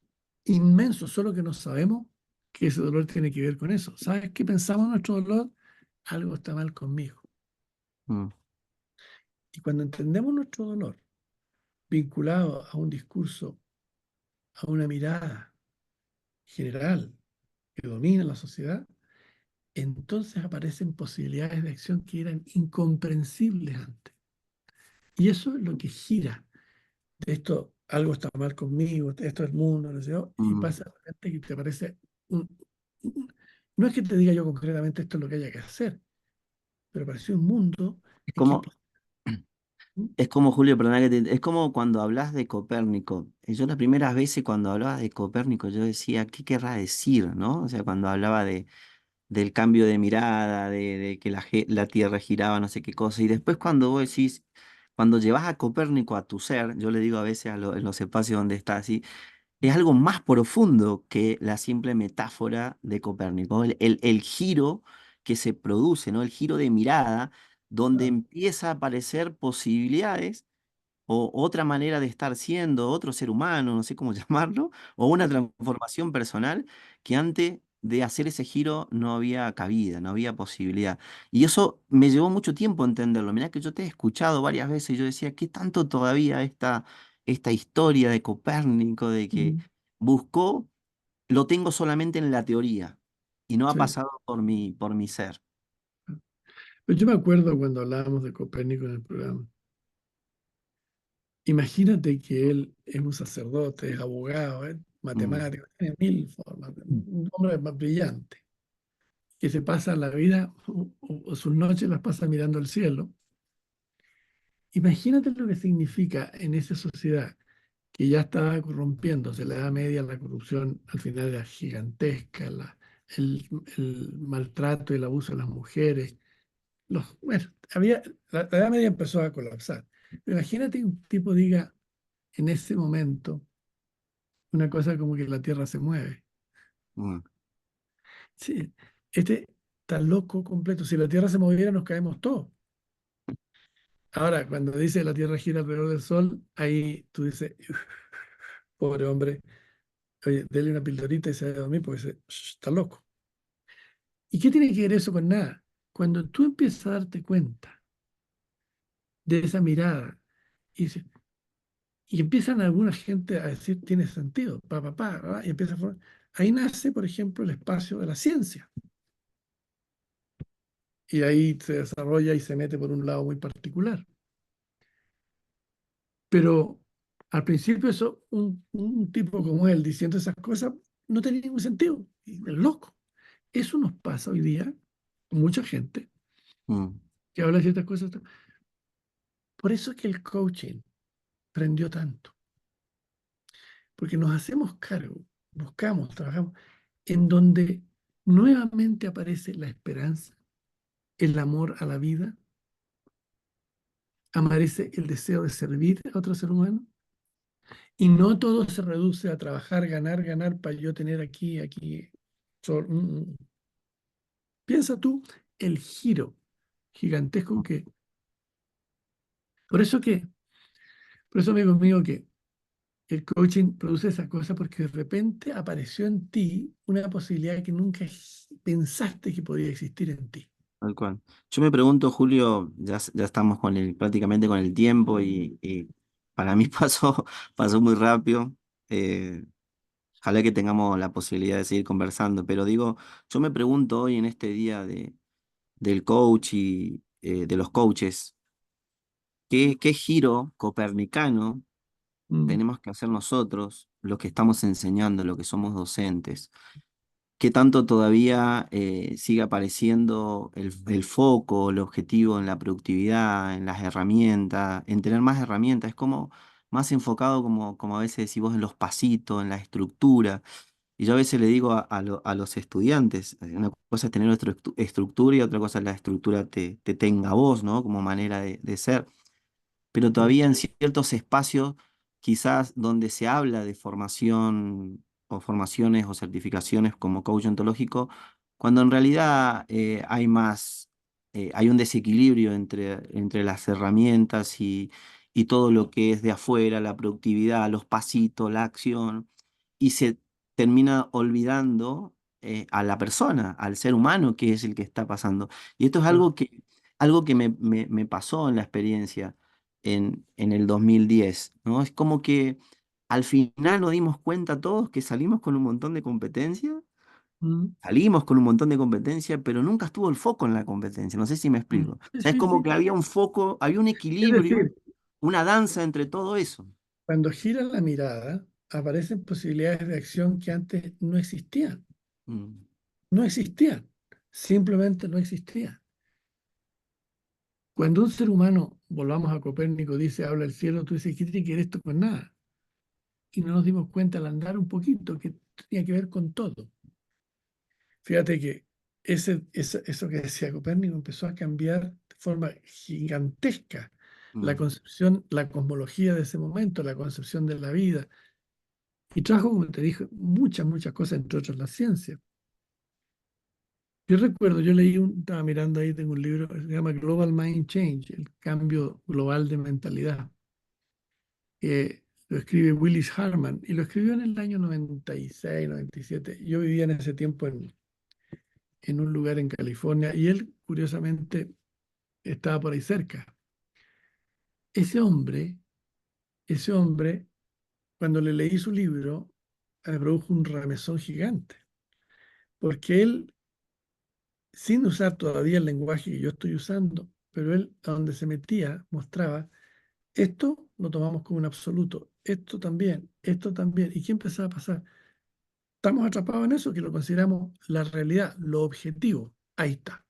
inmenso, solo que no sabemos que ese dolor tiene que ver con eso. ¿Sabes qué pensamos en nuestro dolor? Algo está mal conmigo. Mm, Y cuando entendemos nuestro dolor vinculado a un discurso, a una mirada general que domina la sociedad, entonces aparecen posibilidades de acción que eran incomprensibles antes. Y eso es lo que gira de esto, algo está mal conmigo, esto es el mundo, no sé yo, y mm. pasa de repente que te parece no es que te diga yo concretamente esto es lo que haya que hacer, pero parece un mundo Es en que... como, es como, Julio, perdona es como cuando hablas de Copérnico. Yo las primeras veces cuando hablaba de Copérnico, yo decía, ¿qué querrá decir, no? O sea, cuando hablaba del cambio de mirada, de que la Tierra giraba, no sé qué cosa. Y después cuando vos decís, cuando llevas a Copérnico a tu ser, yo le digo a veces en los espacios donde está así, es algo más profundo que la simple metáfora de Copérnico. El giro que se produce, ¿no? El giro de mirada, donde empieza a aparecer posibilidades o otra manera de estar siendo, otro ser humano, no sé cómo llamarlo, o una transformación personal que antes de hacer ese giro no había cabida, no había posibilidad. Y eso me llevó mucho tiempo entenderlo. Mirá que yo te he escuchado varias veces y yo decía, ¿qué tanto todavía esta historia de Copérnico, de que Mm. buscó, lo tengo solamente en la teoría y no ha Sí. pasado por mi ser? Pero yo me acuerdo cuando hablábamos de Copérnico en el programa. Imagínate que él es un sacerdote, es abogado, es Mm, matemático, tiene mil formas, un hombre más brillante, que se pasa la vida o sus noches las pasa mirando al cielo. Imagínate lo que significa en esa sociedad que ya estaba corrompiéndose, la Edad Media, la corrupción al final era gigantesca, el, el maltrato y el abuso de las mujeres. Bueno, la Edad Media empezó a colapsar. Imagínate que un tipo diga en ese momento una cosa como que la Tierra se mueve. mm, Sí, este está loco completo. Si la Tierra se moviera, nos caemos todos. Ahora, cuando dice la Tierra gira alrededor del Sol, ahí tú dices, "Uf, pobre hombre, oye, dele una pildorita y se va a dormir porque está loco". ¿Y qué tiene que ver eso con nada? Cuando tú empiezas a darte cuenta de esa mirada y, y empiezan alguna gente a decir, tiene sentido, y empieza a ahí nace, por ejemplo, el espacio de la ciencia. Y ahí se desarrolla y se mete por un lado muy particular. Pero al principio eso, un tipo como él diciendo esas cosas no tenía ningún sentido. Y es loco. Eso nos pasa hoy día con mucha gente mm. que habla de ciertas cosas. Por eso es que el coaching prendió tanto. Porque nos hacemos cargo, buscamos, trabajamos, en donde nuevamente aparece la esperanza, el amor a la vida, aparece el deseo de servir a otro ser humano. Y no todo se reduce a trabajar, ganar, ganar para yo tener aquí, aquí. Piensa tú el giro gigantesco que... Por eso que, por eso amigo mío, que el coaching produce esa cosa porque de repente apareció en ti una posibilidad que nunca pensaste que podía existir en ti. Tal cual. Yo me pregunto, Julio, ya estamos prácticamente con el tiempo y para mí pasó muy rápido. Eh, Ojalá que tengamos la posibilidad de seguir conversando, pero digo, yo me pregunto hoy en este día del coach y de los coaches, ¿qué giro copernicano Mm, tenemos que hacer nosotros, los que estamos enseñando, los que somos docentes? ¿Qué tanto todavía sigue apareciendo el foco, el objetivo en la productividad, en las herramientas, en tener más herramientas? Es como más enfocado, como a veces decís vos, en los pasitos, en la estructura. Y yo a veces le digo a los estudiantes, una cosa es tener nuestra estructura y otra cosa es la estructura te tenga a vos, ¿no? Como manera de ser, pero mm, todavía en ciertos espacios, quizás donde se habla de formación o formaciones o certificaciones como coach ontológico, cuando en realidad hay un desequilibrio entre las herramientas y todo lo que es de afuera, la productividad, los pasitos, la acción, y se termina olvidando a la persona, al ser humano que es el que está pasando. Y esto es ah, algo que me pasó en la experiencia en el 2010, ¿no? Es como que al final nos dimos cuenta todos que salimos con un montón de competencia, mm, pero nunca estuvo el foco en la competencia, no sé si me explico. O Sí, sea, es sí, como sí. que había un foco, había un Es equilibrio, decir, una danza entre todo eso. cuando gira la mirada, aparecen posibilidades de acción que antes no existían. Mm, No existían. Simplemente no existían. Cuando un ser humano, volvamos a Copérnico, dice, habla el cielo, tú dices, ¿qué tiene que ver esto con nada? Y no nos dimos cuenta al andar un poquito que tenía que ver con todo. Fíjate que eso que decía Copérnico empezó a cambiar de forma gigantesca la mm. concepción, la cosmología de ese momento, la concepción de la vida. Y trajo, como te dije, muchas, muchas cosas, entre otras la ciencia. Yo recuerdo, yo leí estaba mirando ahí, tengo un libro que se llama Global Mind Change, el cambio global de mentalidad. que lo escribe Willis Harman y lo escribió en el año 96, 97. Yo vivía en ese tiempo en un lugar en California y él, curiosamente, estaba por ahí cerca. Ese hombre, ese hombre, cuando le leí su libro, me produjo un remesón gigante, porque él, sin usar todavía el lenguaje que yo estoy usando, pero él, a donde se metía, mostraba, esto lo tomamos como un absoluto, esto también. ¿Y qué empezaba a pasar? Estamos atrapados en eso, que lo consideramos la realidad, lo objetivo. Ahí está.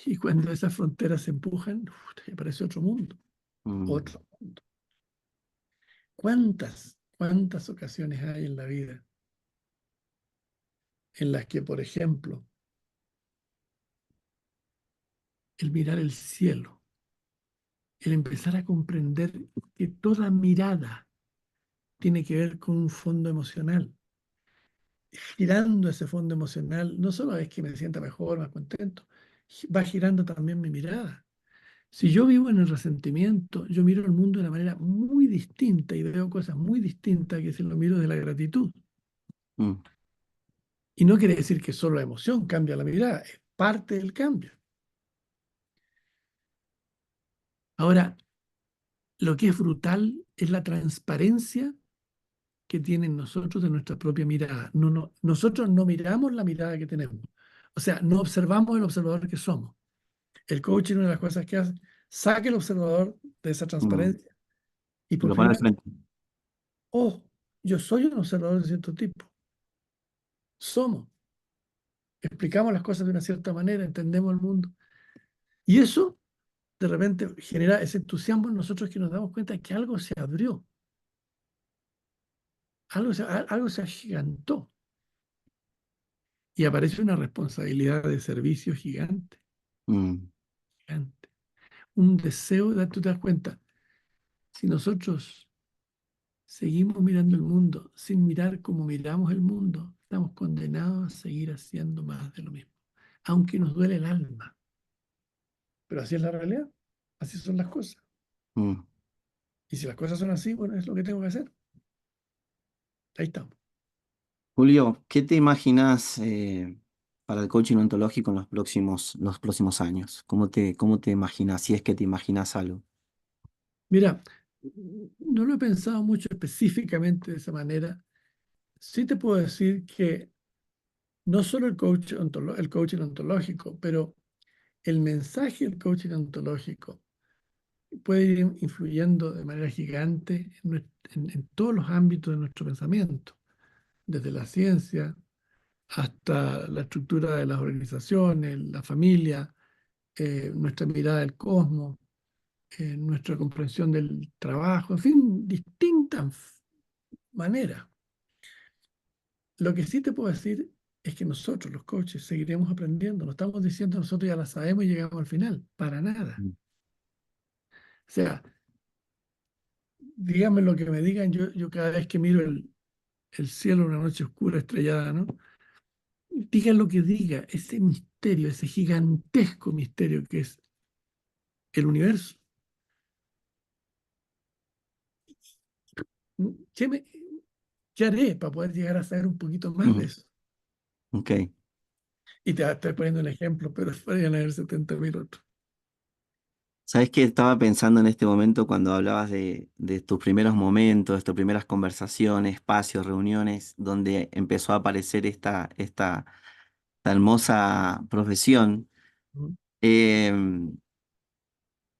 Y cuando esas fronteras se empujan, aparece otro mundo, mm, otro mundo. ¿Cuántas ocasiones hay en la vida en las que, por ejemplo, el mirar el cielo, el empezar a comprender que toda mirada tiene que ver con un fondo emocional? Girando ese fondo emocional, no solo es que me sienta mejor, más contento, va girando también mi mirada. Si yo vivo en el resentimiento, yo miro el mundo de una manera muy distinta y veo cosas muy distintas que si lo miro de la gratitud. mm, Y no quiere decir que solo la emoción cambia la mirada, es parte del cambio. Ahora, lo que es brutal es la transparencia que tienen nosotros de nuestra propia mirada. Nosotros no miramos la mirada que tenemos. O sea, no observamos el observador que somos. El coaching, una de las cosas que hace, saque el observador de esa mm. transparencia y Me por lo pone al primera vez, frente. oh, yo soy un observador de cierto tipo. Somos. Explicamos las cosas de una cierta manera, entendemos el mundo. Y eso de repente genera ese entusiasmo en nosotros que nos damos cuenta de que algo se abrió, algo se agigantó y aparece una responsabilidad de servicio gigante, Mm, gigante. Un deseo, tú te das cuenta, si nosotros seguimos mirando el mundo sin mirar como miramos el mundo, estamos condenados a seguir haciendo más de lo mismo, aunque nos duele el alma. Pero así es la realidad, así son las cosas. mm. Y si las cosas son así, bueno, es lo que tengo que hacer. Ahí estamos. Julio, ¿qué te imaginas para el coaching ontológico en los próximos años? Cómo te imaginas, si es que te imaginas algo? Mira, no lo he pensado mucho específicamente de esa manera. Sí te puedo decir que no solo el coaching ontológico, pero el mensaje del coaching ontológico puede ir influyendo de manera gigante en todos los ámbitos de nuestro pensamiento, desde la ciencia hasta la estructura de las organizaciones, la familia, nuestra mirada del cosmos, nuestra comprensión del trabajo, en fin, distintas maneras. Lo que sí te puedo decir es que nosotros, los coaches, seguiremos aprendiendo. No estamos diciendo nosotros ya la sabemos y llegamos al final, para nada. Mm, O sea, díganme lo que me digan, yo cada vez que miro el cielo una noche oscura, estrellada, ¿no? Digan lo que diga, ese misterio, ese gigantesco misterio que es el universo. ¿Qué, me- qué haré para poder llegar a saber un poquito más de mm, eso? ok. Y te estoy poniendo un ejemplo, pero podrían haber 70.000 otros. ¿Sabes qué estaba pensando en este momento cuando hablabas de tus primeros momentos, de tus primeras conversaciones, espacios, reuniones, donde empezó a aparecer esta hermosa profesión? ¿No? Em,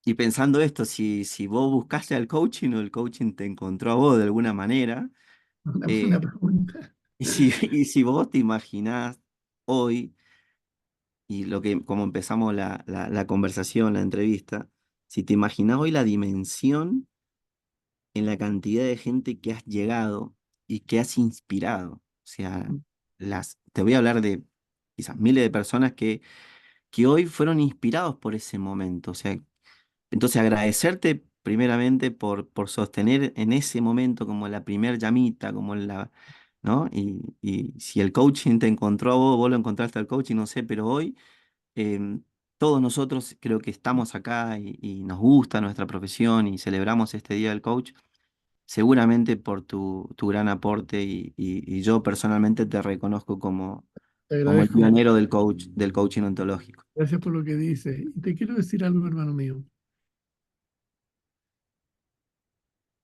y pensando esto, si vos buscaste al coaching o el coaching te encontró a vos de alguna manera, Una buena eh, pregunta. y si vos te imaginás hoy, y como empezamos la conversación, la entrevista, si te imaginás hoy la dimensión en la cantidad de gente que has llegado y que has inspirado. O sea, te voy a hablar de quizás miles de personas que hoy fueron inspirados por ese momento. O sea, entonces agradecerte primeramente por sostener en ese momento como la primer llamita, como ¿no? Y si el coaching te encontró a vos, vos lo encontraste al coaching, no sé, pero hoy... em, todos nosotros creo que estamos acá y nos gusta nuestra profesión y celebramos este Día del Coach, seguramente por tu gran aporte y yo personalmente te reconozco Te como el agradezco mucho. pionero del coaching ontológico. Gracias por lo que dices. Y te quiero decir algo, hermano mío.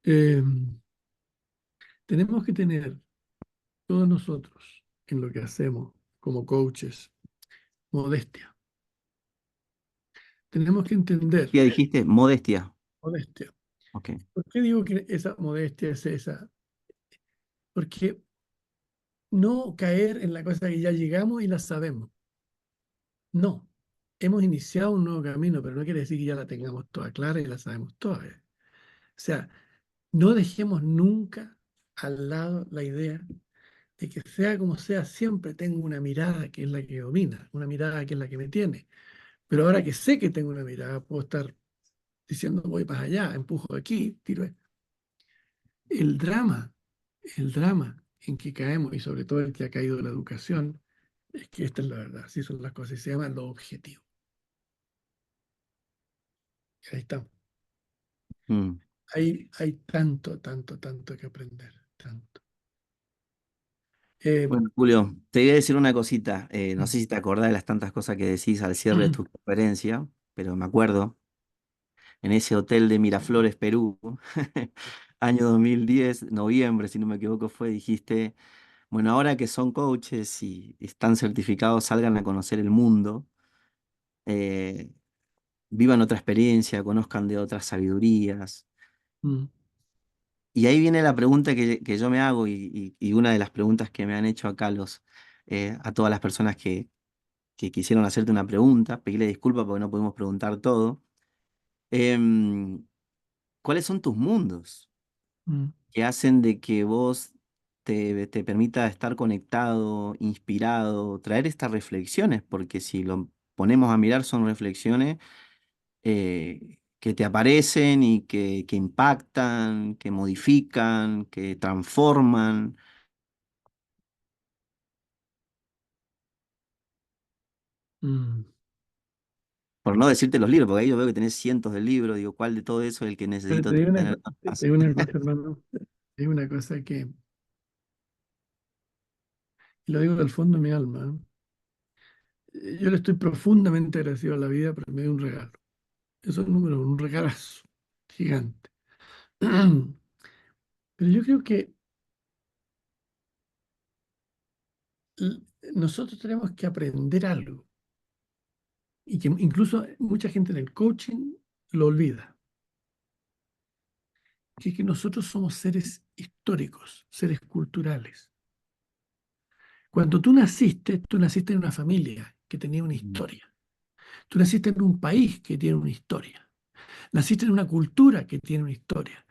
Eh, Tenemos que tener todos nosotros en lo que hacemos como coaches modestia. Tenemos que entender ¿Qué dijiste? Modestia. modestia. Ok. ¿Por qué digo que esa modestia es esa? Porque no caer en la cosa que ya llegamos y la sabemos. No. Hemos iniciado un nuevo camino, pero no quiere decir que ya la tengamos toda clara y la sabemos toda. O sea, no dejemos nunca al lado la idea de que sea como sea, siempre tengo una mirada que es la que domina, una mirada que es la que me tiene. Pero ahora que sé que tengo una mirada, puedo estar diciendo voy más allá, empujo aquí, tiro. El drama, el drama en que caemos, y sobre todo el que ha caído la educación, es que esta es la verdad, así son las cosas, y se llama lo objetivo. Y ahí estamos. Mm. Hay tanto, tanto, tanto que aprender, tanto. Eh, Bueno, Julio, te voy a decir una cosita. No sé si te acordás de las tantas cosas que decís al cierre de tu conferencia, pero me acuerdo, en ese hotel de Miraflores, Perú, año 2010, noviembre, si no me equivoco, fue, dijiste, bueno, ahora que son coaches y están certificados, salgan a conocer el mundo, eh, vivan otra experiencia, conozcan de otras sabidurías. mm, Y ahí viene la pregunta que yo me hago y una de las preguntas que me han hecho acá a todas las personas que quisieron hacerte una pregunta, pedirle disculpas porque no pudimos preguntar todo. Em, ¿Cuáles son tus mundos mm, que hacen de que vos te permita estar conectado, inspirado, traer estas reflexiones? Porque si lo ponemos a mirar son reflexiones que te aparecen y que impactan, que modifican, que transforman. mm. Por no decirte los libros, porque ahí yo veo que tenés cientos de libros, digo, ¿cuál de todo eso es el que Pero necesito te digo una, tener en te casa? digo una cosa, hermano, te digo una cosa que, y lo digo del fondo de mi alma, yo le estoy profundamente agradecido a la vida porque me dio un regalo. Eso es número uno, un regalazo gigante. Pero yo creo que l- nosotros tenemos que aprender algo y que incluso mucha gente en el coaching lo olvida, que es que nosotros somos seres históricos, seres culturales. Cuando tú naciste en una familia que tenía una Mm, historia. Tú naciste en un país que tiene una historia. Naciste en una cultura que tiene una historia.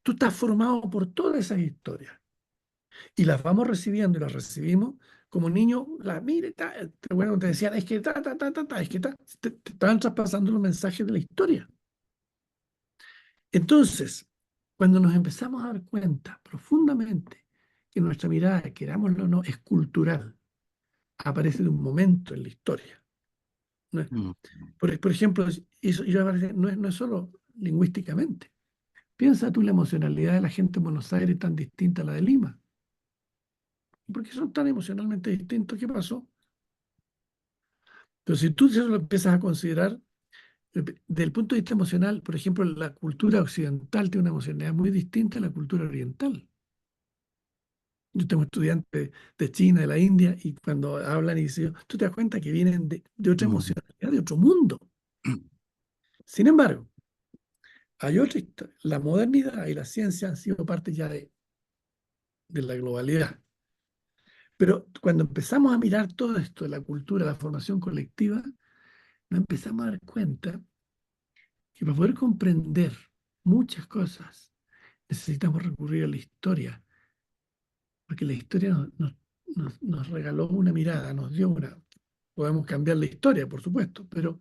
Tú estás formado por todas esas historias y las vamos recibiendo y las recibimos como niños. Mire, bueno, te decían, es que es que te estaban traspasando los mensajes de la historia. Entonces, cuando nos empezamos a dar cuenta profundamente que nuestra mirada, querámoslo o no, es cultural, aparece de un momento en la historia. ¿No? mm, Por ejemplo, eso no es solo lingüísticamente. Piensa tú la emocionalidad de la gente en Buenos Aires tan distinta a la de Lima. ¿Por qué son tan emocionalmente distintos? ¿Qué pasó? Pero si tú eso lo empiezas a considerar desde el punto de vista emocional, por ejemplo, la cultura occidental tiene una emocionalidad muy distinta a la cultura oriental. Yo tengo estudiantes de China, de la India, y cuando hablan y dicen, tú te das cuenta que vienen de otra mm, emocionalidad, de otro mundo. Sin embargo, hay otra historia. La modernidad y la ciencia han sido parte ya de la globalidad. Pero cuando empezamos a mirar todo esto de la cultura, la formación colectiva, nos empezamos a dar cuenta que para poder comprender muchas cosas necesitamos recurrir a la historia, porque la historia nos regaló una mirada, nos dio una... Podemos cambiar la historia, por supuesto, pero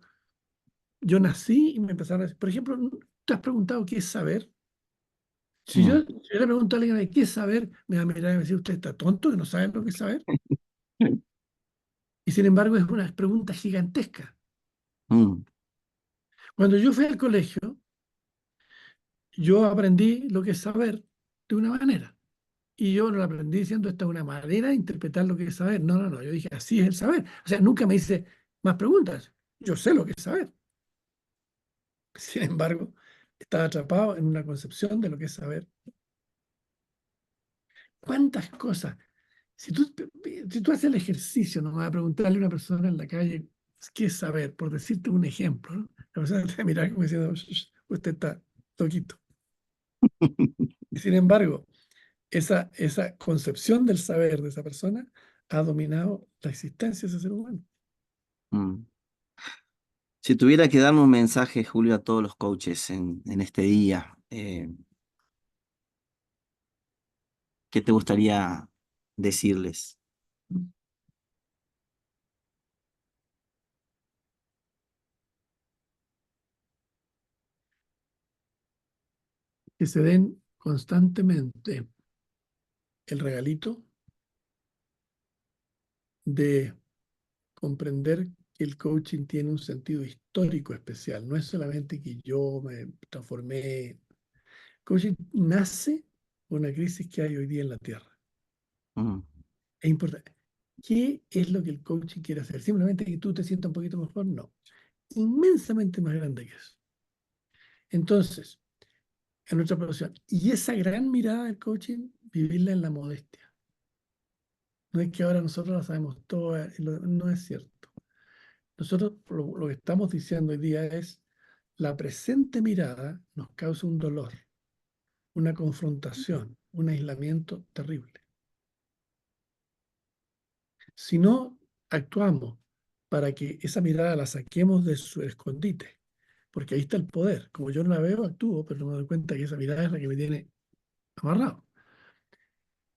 yo nací y me empezaron a decir, por ejemplo, ¿te has preguntado qué es saber? mm. Si yo le pregunto a alguien de qué es saber, me va a mirar y me va a decir, ¿usted está tonto que no sabe lo que es saber? Y sin embargo es una pregunta gigantesca. Mm, Cuando yo fui al colegio, yo aprendí lo que es saber de una manera. Y yo no lo aprendí diciendo esta es una manera de interpretar lo que es saber. No, no, no. Yo dije, así es el saber. O sea, nunca me hice más preguntas. Yo sé lo que es saber. Sin embargo, estaba atrapado en una concepción de lo que es saber. ¿Cuántas cosas? Si tú haces el ejercicio, no vas a preguntarle a una persona en la calle qué es saber, por decirte un ejemplo, ¿no? La persona te va a mirar como diciendo, usted está loquito. Y sin embargo, esa concepción del saber de esa persona ha dominado la existencia de ese ser humano. mm. Si tuviera que darme un mensaje, Julio, a todos los coaches en este día, ¿qué te gustaría decirles? Que se den constantemente el regalito de comprender que el coaching tiene un sentido histórico especial. No es solamente que yo me transformé. Coaching nace con una crisis que hay hoy día en la Tierra. Mm, Es importante. ¿Qué es lo que el coaching quiere hacer? ¿Simplemente que tú te sientas un poquito mejor? No. Inmensamente más grande que eso. Entonces, en nuestra profesión, y esa gran mirada del coaching, vivirla en la modestia. No es que ahora nosotros la sabemos toda, no es cierto. Nosotros lo que estamos diciendo hoy día es, la presente mirada nos causa un dolor, una confrontación, un aislamiento terrible. Si no actuamos para que esa mirada la saquemos de su escondite, porque ahí está el poder. Como yo no la veo, actúo, pero no me doy cuenta que esa mirada es la que me tiene amarrado.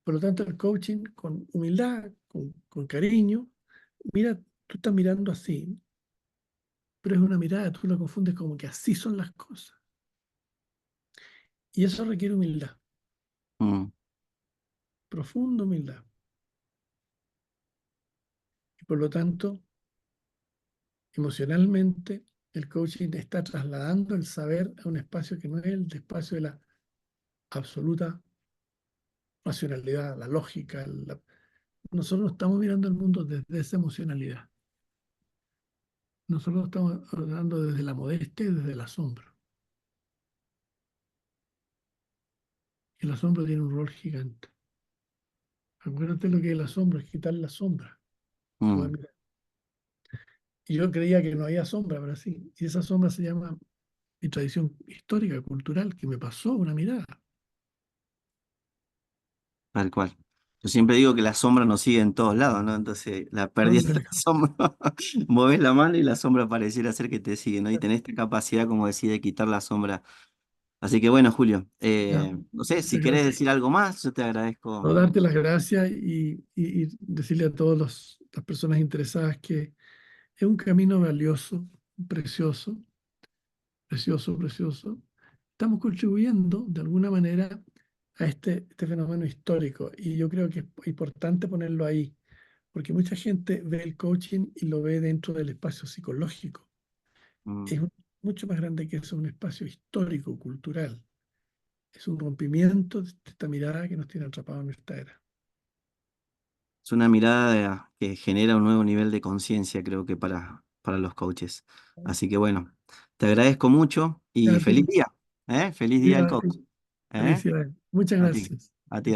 Por lo tanto, el coaching con humildad, con cariño, mira, tú estás mirando así, pero es una mirada, tú lo confundes como que así son las cosas. Y eso requiere humildad, mm, profunda humildad. Y por lo tanto, emocionalmente, el coaching está trasladando el saber a un espacio que no es el espacio de la absoluta racionalidad, la lógica. Nosotros no estamos mirando el mundo desde esa emocionalidad. Nosotros estamos hablando desde la modestia y desde el asombro. Y el asombro tiene un rol gigante. Acuérdate lo que es el asombro, es quitar la sombra. Poder mm. mirar. Y yo creía que no había sombra, pero sí. Y esa sombra se llama mi tradición histórica, cultural, que me pasó una mirada. Tal cual. Yo siempre digo que la sombra nos sigue en todos lados, ¿no? Entonces, la pérdida de Ándale. la sombra, mueves la mano y la sombra pareciera ser que te sigue, ¿no? Y tenés esta capacidad, como decía, de quitar la sombra. Así que bueno, Julio, Ya, no sé, si muchas querés gracias. decir algo más, yo te No, agradezco. darte las gracias y decirle a todas las personas interesadas que es un camino valioso, precioso, precioso, precioso. Estamos contribuyendo de alguna manera a este fenómeno histórico y yo creo que es importante ponerlo ahí, porque mucha gente ve el coaching y lo ve dentro del espacio psicológico. Mm, Es mucho más grande que eso, un espacio histórico, cultural. Es un rompimiento de esta mirada que nos tiene atrapados en esta era. Es una mirada que genera un nuevo nivel de conciencia, creo que para los coaches. Así que bueno, te agradezco mucho y A ti, feliz día, ¿eh? Feliz sí, día al a ti. coach, ¿eh? Felicidades. Muchas A ti, gracias. a ti.